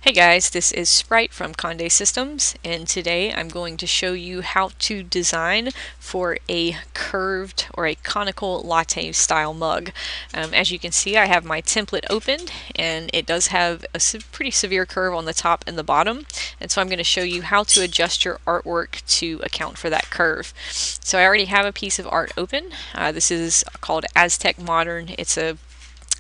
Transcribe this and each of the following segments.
Hey guys, this is Sprite from Conde Systems, and today I'm going to show you how to design for a curved or a conical latte style mug. As you can see, I have my template opened, and it does have a pretty severe curve on the top and the bottom, and so I'm going to show you how to adjust your artwork to account for that curve. So I already have a piece of art open. This is called Aztec Modern. It's a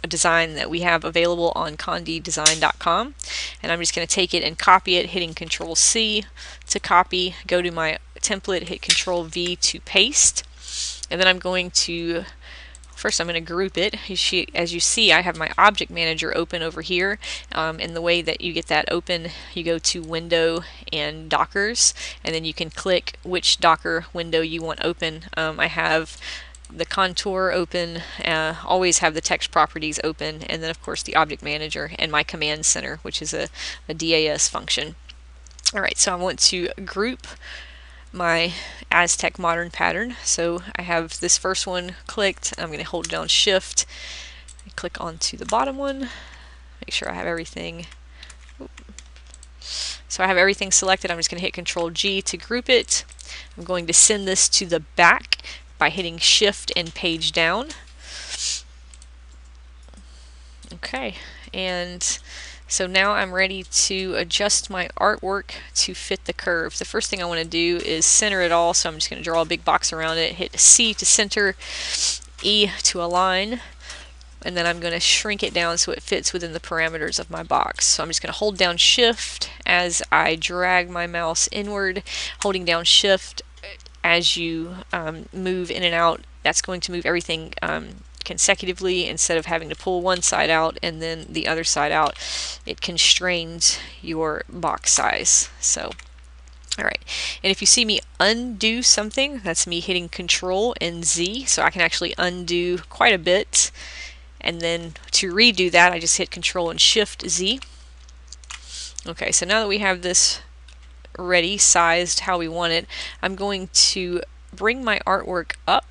design that we have available on condedesign.com, and I'm just going to take it and copy it, hitting Control C to copy, go to my template, hit Control V to paste, and then I'm going to group it. As you see, I have my object manager open over here, and the way that you get that open, you go to Window and Dockers, and then you can click which Docker window you want open. I have the contour open, always have the text properties open, and then of course the object manager and my command center, which is a DAS function. Alright, so I want to group my Aztec Modern pattern. So I have this first one clicked. I'm going to hold down Shift and click onto the bottom one. Make sure I have everything. So I have everything selected. I'm just going to hit Control G to group it. I'm going to send this to the back by hitting Shift and page down. Okay, and so now I'm ready to adjust my artwork to fit the curve. The first thing I want to do is center it all, so I'm just going to draw a big box around it, hit C to center, E to align, and then I'm going to shrink it down so it fits within the parameters of my box. So I'm just going to hold down Shift as I drag my mouse inward, holding down Shift as you move in and out. That's going to move everything consecutively instead of having to pull one side out and then the other side out. It constrains your box size. So, alright, and if you see me undo something, that's me hitting Control and Z, so I can actually undo quite a bit. And then to redo that, I just hit Control and Shift Z. Okay, so now that we have this ready, sized how we want it, I'm going to bring my artwork up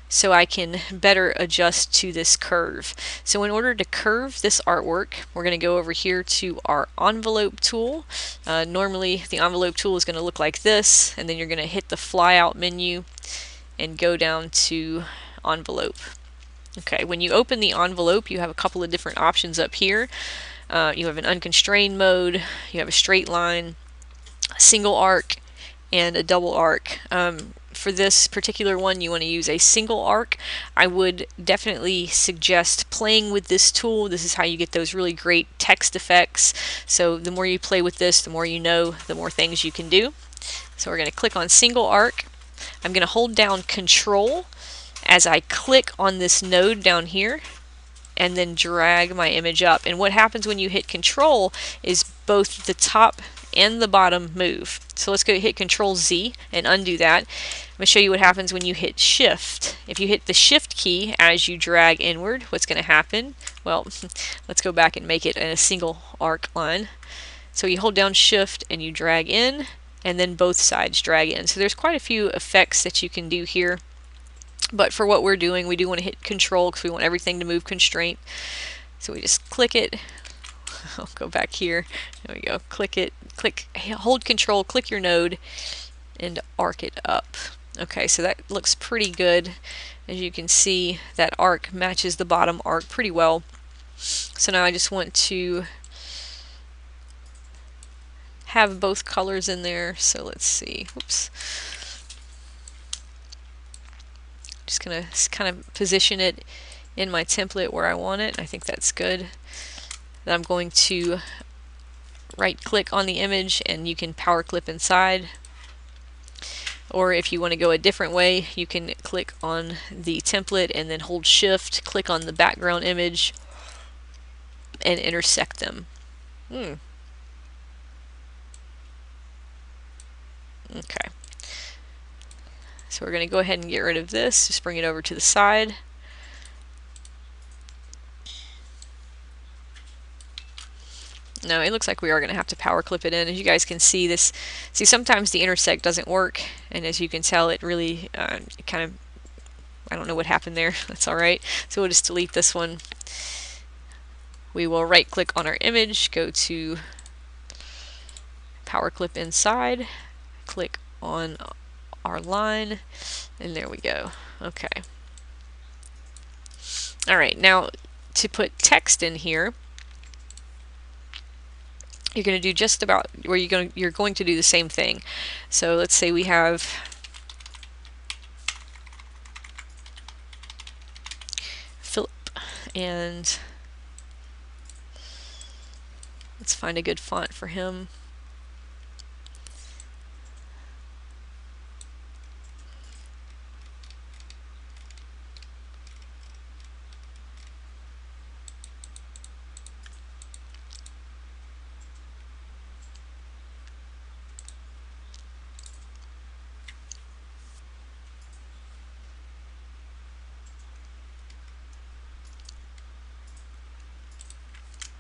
so I can better adjust to this curve. So in order to curve this artwork, we're going to go over here to our envelope tool. Normally the envelope tool is going to look like this, and then you're going to hit the flyout menu and go down to envelope. Okay, when you open the envelope, you have a couple of different options up here. You have an unconstrained mode, you have a straight line, a single arc, and a double arc. For this particular one, you want to use a single arc. I would definitely suggest playing with this tool. This is how you get those really great text effects. So the more you play with this, the more you know, the more things you can do. So we're going to click on single arc. I'm going to hold down Control as I click on this node down here, and then drag my image up. And what happens when you hit Control is both the top and the bottom move. So let's go hit Control Z and undo that. I'm going to show you what happens when you hit Shift. If you hit the Shift key as you drag inward, what's going to happen? Well, let's go back and make it in a single arc line. So you hold down Shift and you drag in, and then both sides drag in. So there's quite a few effects that you can do here. But for what we're doing, we do want to hit Control because we want everything to move constraint. So we just click it. I'll go back here. There we go. Click it. Click. Hold Control. Click your node, and arc it up. Okay, so that looks pretty good. As you can see, that arc matches the bottom arc pretty well. So now I just want to have both colors in there. So let's see. Oops. Just going to kind of position it in my template where I want it. I think that's good. Then I'm going to right click on the image, and you can power clip inside. Or if you want to go a different way, you can click on the template and then hold Shift, click on the background image, and intersect them. Okay. So we're going to go ahead and get rid of this, just bring it over to the side. No, it looks like we are going to have to power clip it in. As you guys can see, sometimes the intersect doesn't work, and as you can tell, it really kind of, I don't know what happened there. That's alright. So we'll just delete this one. We will right click on our image, go to power clip inside, click on our line, and there we go. Okay. Alright, now to put text in here, you're going to do just about where you're going to do the same thing. So let's say we have Philip, and let's find a good font for him.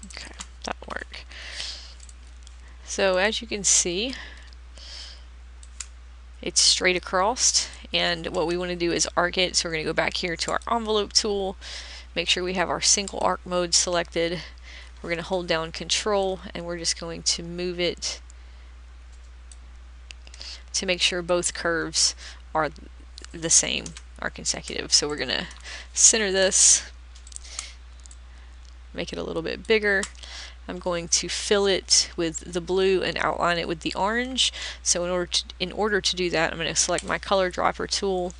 Okay, that'll work. So as you can see, it's straight across, and what we want to do is arc it. So we're going to go back here to our envelope tool, make sure we have our single arc mode selected. We're going to hold down Control, and we're just going to move it to make sure both curves are the same, are consecutive. So we're going to center this, make it a little bit bigger. I'm going to fill it with the blue and outline it with the orange. So in order to do that, I'm going to select my color dropper tool,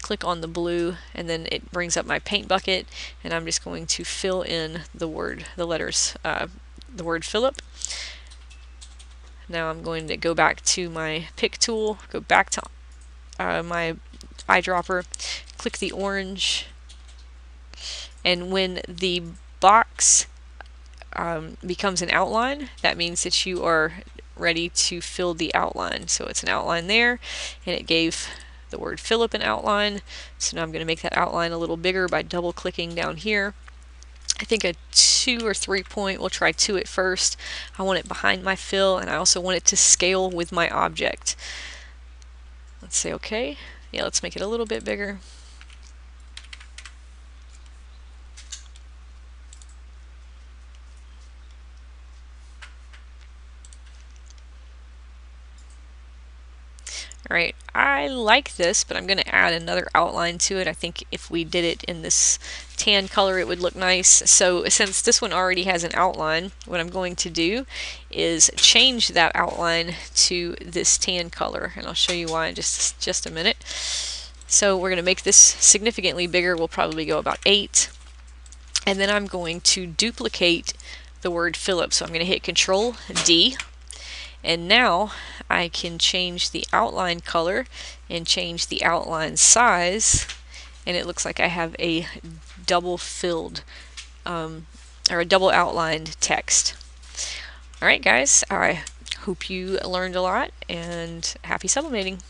click on the blue, and then it brings up my paint bucket, and I'm just going to fill in the word Philip. Now I'm going to go back to my pick tool, go back to my eyedropper, click the orange, and when the box becomes an outline, that means that you are ready to fill the outline. So it's an outline there, and it gave the word Philip an outline. So now I'm going to make that outline a little bigger by double clicking down here. I think a 2 or 3 point, we'll try 2 at first. I want it behind my fill, and I also want it to scale with my object. Let's say okay. Yeah, let's make it a little bit bigger. Alright, I like this, but I'm going to add another outline to it. I think if we did it in this tan color, it would look nice. So since this one already has an outline, what I'm going to do is change that outline to this tan color, and I'll show you why in just a minute. So we're going to make this significantly bigger. We'll probably go about 8. And then I'm going to duplicate the word Philip. So I'm going to hit Control D. And now I can change the outline color and change the outline size, and it looks like I have a double filled or a double outlined text. Alright guys, I hope you learned a lot, and happy sublimating.